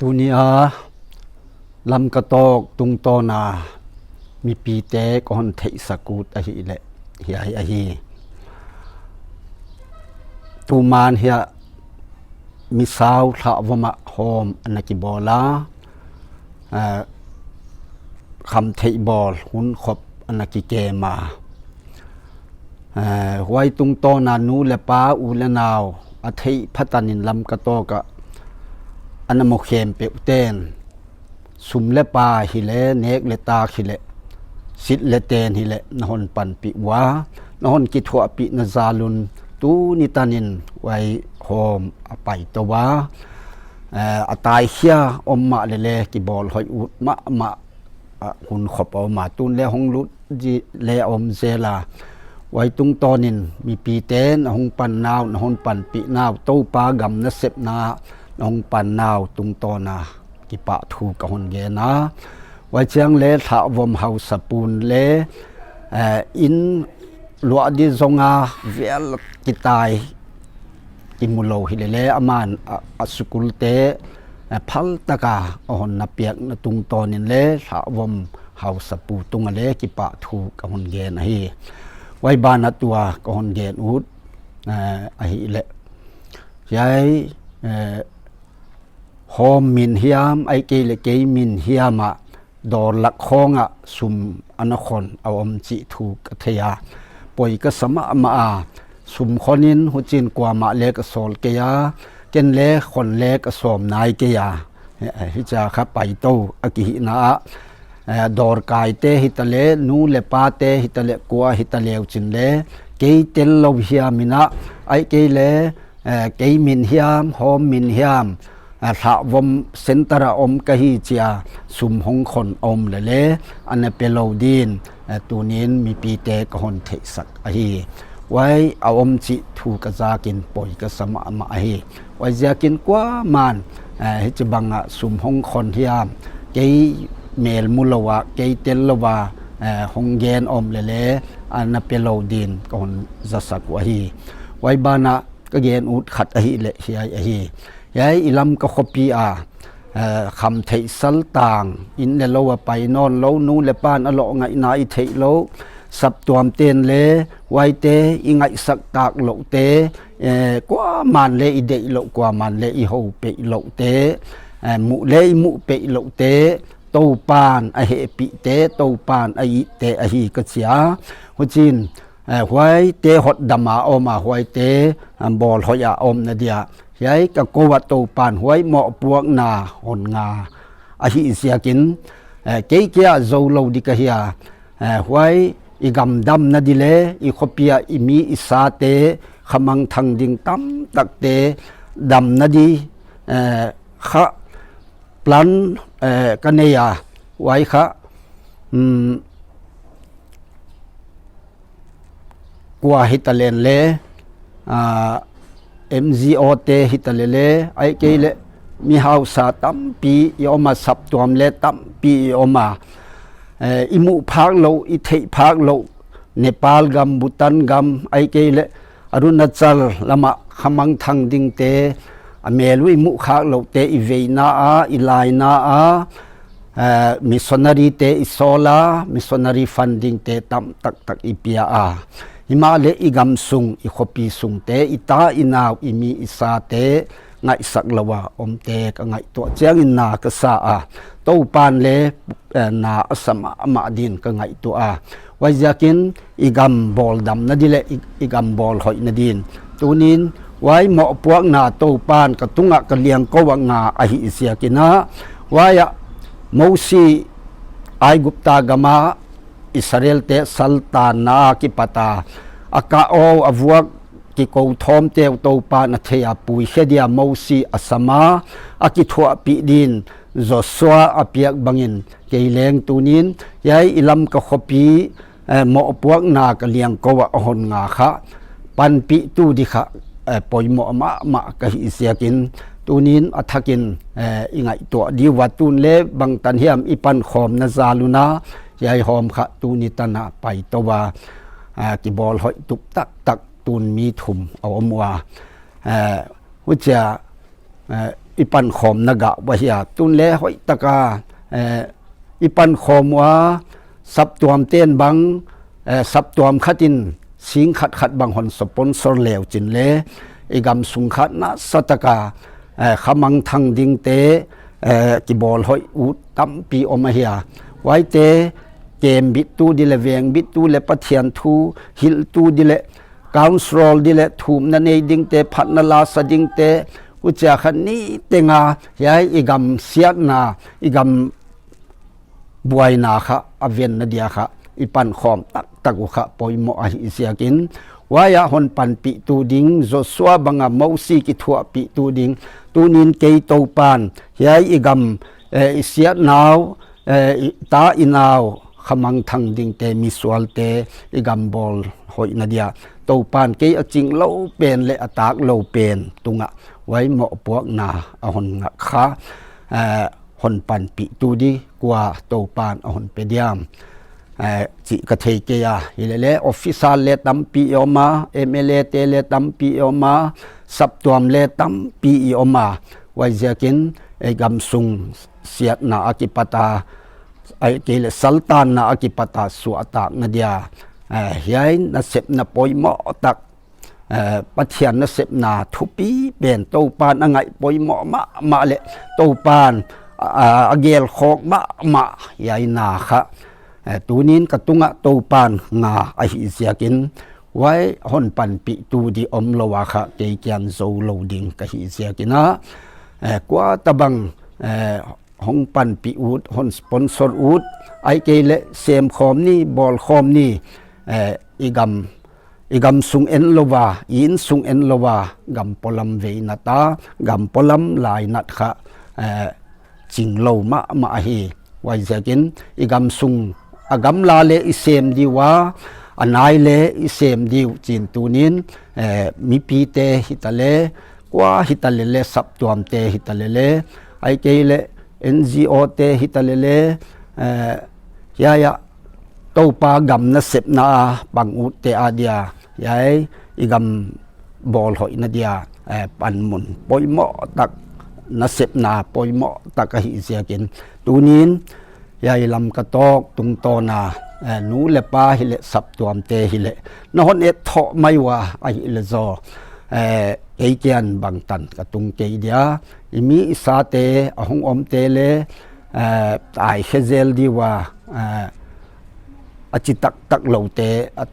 ตุนีอาลำกระตอกตุงตอนามีปีเตก่อนเทสกูตอหิเลเฮียอหิตูมานเฮียมิสาวทาวมะโฮมอนักิบอลาคำเทบอลหุนขบอนักิเกมาไว้ตุงตอนานูเลปาอูเลนาวอธิพัตานินลำกระตอกะอันโมเขมเปอุเตนสุมเลปาฮิเลเนกเลตาฮิเลสิเลเตนฮิเลนหนปันปิวานหนกิทวปินซาลุนตูนิตานินไว้โฮมอไปตัวอตายเขียอมมาเลกิบอลหอยอุดมะหุ่นขบเอามาตุนเลหงลุดจีเลอมเซลาไว้ตุงตอนินมีปีเตนหงปันนาวนหนปันปินาวตู้ปากำนเสพนาองปันนาวตุงตอนากิปะทูกหนเกนาไว้เชียงเลถาวมเฮาสปูนเลอินลัวดิซงาเวลกิตายกิมุโลฮิเลอามานอสุกุลเตพัลตะกาอหนนเปียกนตุงตอนินเลถาวมเฮาสปูตุงเลกิปะทูกหนเกนฮีไว้บานตัวกหนเกนอุดอหิเลยายโฮมมินเฮียมไอเกลเกมินเฮียมะดอลักคองะสุมอนาคอนเอาอมจิถูกเทียปอยก็สมะมาสุมคนินหุจินกว่ามาเลกสอลเกียเกนเลคนเลกสอมนายเกียฮิจาครับไปโตอกิหินาดอร์กายเตฮิตเลนูเลปาเตฮิตเลกัวฮิตเลวจินเลเกยเตลโลเฮียมินะไอเกเลเกยมินเฮียมโฮมมินเฮียมถาวมเซนตระอมกะฮีเจียสุมหงคนอมเลอันเปโลดีนตัวนี้มีปีเตกหนเทสักอฮีไว้เอาอมจิถูกกะจากินปอยกะสมะมาอฮีไว้จะกินกว่ามันฮิจบังสุมหงคนเฮียมเกยเมลมุลวะเกยเตลวะหงเกนอมเลอันเปโลดีนกหนจะสักวะฮีไว้บานะก็เกนอุดขัดอฮีเลเฮียอฮียายอิลำก็ขบีคำเทสัลต่างอินเลโลวไปนอนโลนูเลปานอโลไงนาอิเทโลสับตัวมเตนเลไวเตอิไงสักตากโลเตกว่ามันเลอิเดโลกว่ามันเลอิโฮเปโลเตมุเลมุเปโลเตโตปานอเหปิเตโตปานอหิเตอหิกเสียหัวจินหวยเตหดดมาอมาหวยเตบอลหอยาอมนาเดียยายกับโกวัตโตปานหวยเหมาะปวกนาหนงาอหิเสียกินเกยเกียโซโลดิกะเฮียหวยอีกำดำนาดิเลอีขบียอีมีอิสาเตขมังทังดิงตั้มตักเตดำนาดีขะปลันกันเนียไว้ขะกว่าฮิตาเลนเลMGO เตฮิตาเลเลไอเกเลมีฮาวซาตัมปียอมาสับตัวมเลตัมปียอมาอิมุภาคโลอิเทภาคโลเนปาลกัมบูตันกัมไอเกเลอรุณาจัลละมะขมังทังดิงเตอเมลุอิมุภาคโลเตอิเวนาอาอิไลนาอามิสซนารีเตอิโซลามิสซนารีฟันดิงเตตัมตักตักอิเปียอาหิมาเลอิกัมซุงอิขปีซุงเตอิตาอินาวอิมีอิสาเตไงสักละวะอมเตกไงตัวเจียงอินนากษาโตปานเลนาสมะมาดินกไงตัวไว้จะกินอิกัมบอลดำนาดิเลอิกัมบอลหอยนาดินตัวนี้ไว้เหมาะพวกนาโตปานกตุงะกเลียงก็วังนาอหิเสียกินะไว้มูซีไอกุปตากามาอิสราเอลเตสัลตานากิปตาอากาโออวกกิโกทอมเตวโตปานาเทียปุยเฮเดียมูซีอัสมาอากิทัวปิดินจอสวาอเปียกบังินเกยเลงตูนินยายอิลัมกขปีหมอปวกนากเลียงกวะหนงาคะปันปิตูดิคะปอยหมอมะกะหิเสียกินตูนินอัทกินอิงไงตัวดีวัตุนเลบังตันเฮียมอิปันขอมนาซาลุนายายหอมขะตูนิตนาไปตัวกิบอลหอยตุกตักตักตูนมีถุมเอาอมว่าหัวใจ อีปันขอมนกะวะเฮียตุนเลหอยตะกาอีปันขอมว่าสับตัวมเต้นบังสับตัวมขัดินสิงขัดบางหนสปอนเซอร์เลวจินเลอีกำสุงขัดนะสตะกาขมังทังดิงเตกิบอลหอยอุดตั้มปีอมาเฮียไว้เตเกมบิดตูดิเลเวงบิดตูเลปะเทียนทูฮิลตูดิเลกาวน์สโรลดิเลทูมนันเอดิงเตพัดนลาสดิงเตอุจาคันนี้เตงายายอีกำเสียนาอีกำบวยนาค่ะอเวนนาเดียค่ะอีปันขอมตักค่ะปอยโมอาฮิเสียกินวายาหนปันปีตูดิงโจสัวบังมาวซีกิทัวปีตูดิงตูนินเกยตูปานยายอีกำเสียนาวตาอินาวขมังทังดิงเตมิสวลเตอีกำบอลหอยนาเดียตูปานเกยจริงเล่าเป็นเลอตากเล่าเป็นตุงะไว้เหมาะปวกนาหนงะขาหนปันปีตูดีกว่าตูปานหนเปเดียมจิกเทเกียฮิเลออฟฟิศเลตัมปีออมาเอเมเลเตเลตัมปีออมาสับตัวมเลตัมปีออมาไว้เจกินไอกำซุงเสียนาอากิปตาไอเกลสัลตานนาอากิปตาสุอตากนาเดียเฮียนัเสพนาปอยหมอตักปัจเจียนนัเสพนาทุปีเป็นตูปานอังไงปอยหมอมาเลตูปานอเกลโคกมาใหญ่นาค่ะตูนินกตุงะตูปานงาไอฮิเสียกินไว้หนปันปีตูดีอมลวะค่ะเกยกันโซโลดิงกะฮิเสียกินะกว่าตะบังหงปันปีอูดหนสปอนเซอร์อูดไอเกเลเซมคอมนี่บอลคอมนี่อีกำสุงเอ็นโลวาอินสุงเอ็นโลวากำปลัมเวนัตากำปลัมลายนัดค่ะจิงโลมาฮีไว้จะกินอีกำสุงอากำลาเลอิเซมดีว่าอันายเลอิเซมดีจินตูนินมีปีเตฮิตาเลกว่าฮิตาเลสับตัวมเตฮิตาเลไอเกเลNGO เตฮิตาเลยายะตูปากำนัเสพนาบังอุเตอาเดียยายอีกำบอลหอยนาเดียปันมุนปอยหมอตักนัเสพนาปอยหมอตักหิเสียกินตูนินยายลำกระตอกตุงโตนานูเลปาฮิเลสับตัวมเตฮิเลนอนเอทอไม่ว่าไอฮิเลโซเอเกียนบางตันกระตุงเกยเดียมีอิสาเตอหงอมเตเลตายเฮเซลดีว่าอจิตักเหลาเต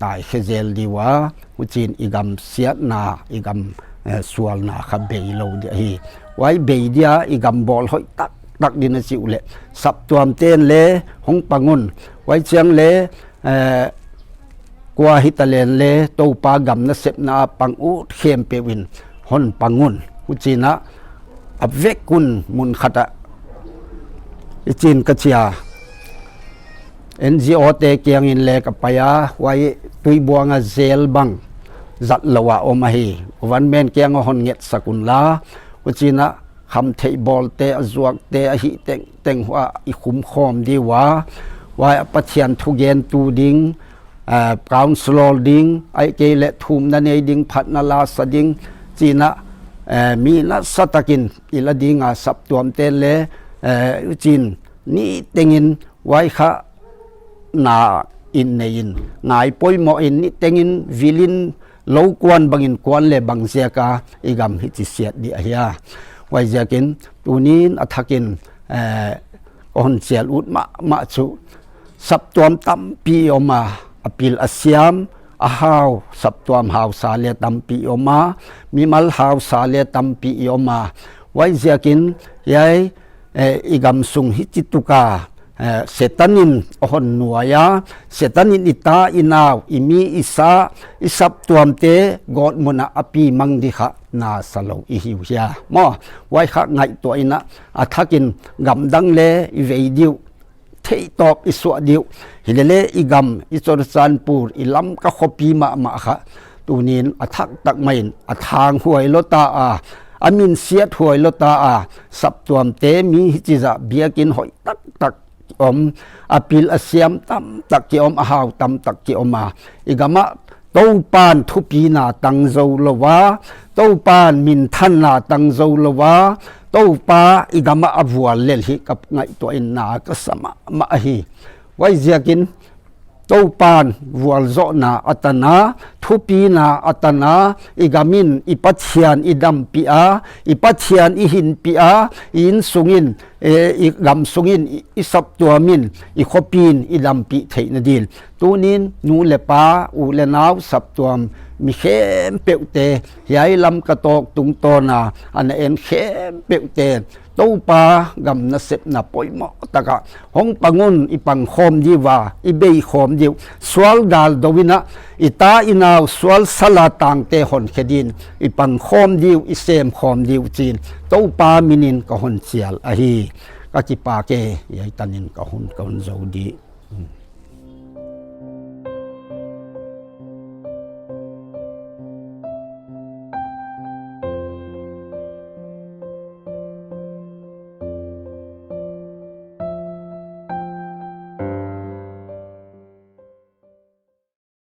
ตายเฮเซลดีว่าอุจินอีกำเสียนาอีกำสวลนาขับเบยเหลาเดียฮีไว้เบยเดียอีกำบอลหอยตักดินสิวเลสับตัวมเตนเลหงปังุนไว้เชียงเลกว่าฮิตาเลนเลตูปากำนัเสพนาปังอุเข้มเปวินหนปังุนอุจินะอับเวกุนมุนขัดอิจินกัจยาNGO เตเกียงอินเลกับปยาไว้ตุยบัวงาเซลบังจัดละวะอมาฮีวันเมนเกียงหอนเงตสกุลลาอุจินะคำเทบอลเตอจวกเตอหิเต็งว่าอิคุมคอมดีว่าไว้ปัจเจียนทุเยนตูดิงกาวน์สโลดิงไอเกเลทุมนันเอดิงพัดนาลาสดิงจีนะมีนัสตะกินอิลดิงอาสับตัวมเตเลจีนนี่เต็งินไว้ค่ะนาอินเนยินนายปอยโมอินนี่เต็งินวิลินโลกวนบังอินกวนเลบังเสียกาอีกำฮิติเสียดีอาเฮียไว้จะกินตัวนี้อัฐกินคนเสียอุดมาสุสับตัวมตั้มปีออกมาอปิลอาเซียมอาฮาวสับตัวมหาวสาเลตัมปีออกมามีมัลหาวสาเลตัมปีออกมาไว้จะกินยัยอีกำสุงฮิจิตุกาเสตันินหอนนัวยาเสตันินอิตาอินาวอิมีอิสาอิสับตัวมเตกอดมุนาอปีมังดิขะนาสโลอิหิวยาหม้อไว้ขะไงตัวอินะอัฐกินกำดังเลอิเวดิวเทตอบอิสวดิวฮิเลอีกำอิสรสันปูร์อิลัมกะขปีมาขะตูนินอัฐตักไม่อัฐางหวยโลตาอามินเสียถวยโลตาสับตัวมเตมีฮิจิจะเบียกินหอยตักอมอปิลอาเซียมตั้มตักเกี่ยมอาหาวตั้มตักเกี่ยมมาอีกามะตูปานทุปีนาตังโซลวา โตปานมินทันนาตังโซลวาโตปาอิกามะอวัวเลลฮิกับไงตัวอินนาก็สมะมะฮีไว้เจียกินโตปานวัวโซนาอัตนาทุปีนาอัตนาอิกามินอิปัชยานอิดัมปีอาอิปัชยานอิหินปีอาอินสุงินอิลำสุงินอิสับตัวมินอิขปีนอิลำปีเทนดิลตัวนี้นูเลปาอูเลนาวสับตัวมีเข้มเปวเตยายลำกระตอกตุงตอนาอันเอ็นเข้มเปวเตตู้ปากำนัสเซบนับปอยหมอตะกะห้องปังุนอีปังโคมดีว่าอีเบยโคมดีสวลดาลดวินะอีตาอินาวสวลสลาตังเตหอนเขดินอีปังโคมดีอีเซมโคมดีจีนตู้ปามินินก็หอนเสียลอะฮีกะจิปาเกยายตันินก็หอนก็หอนโจดี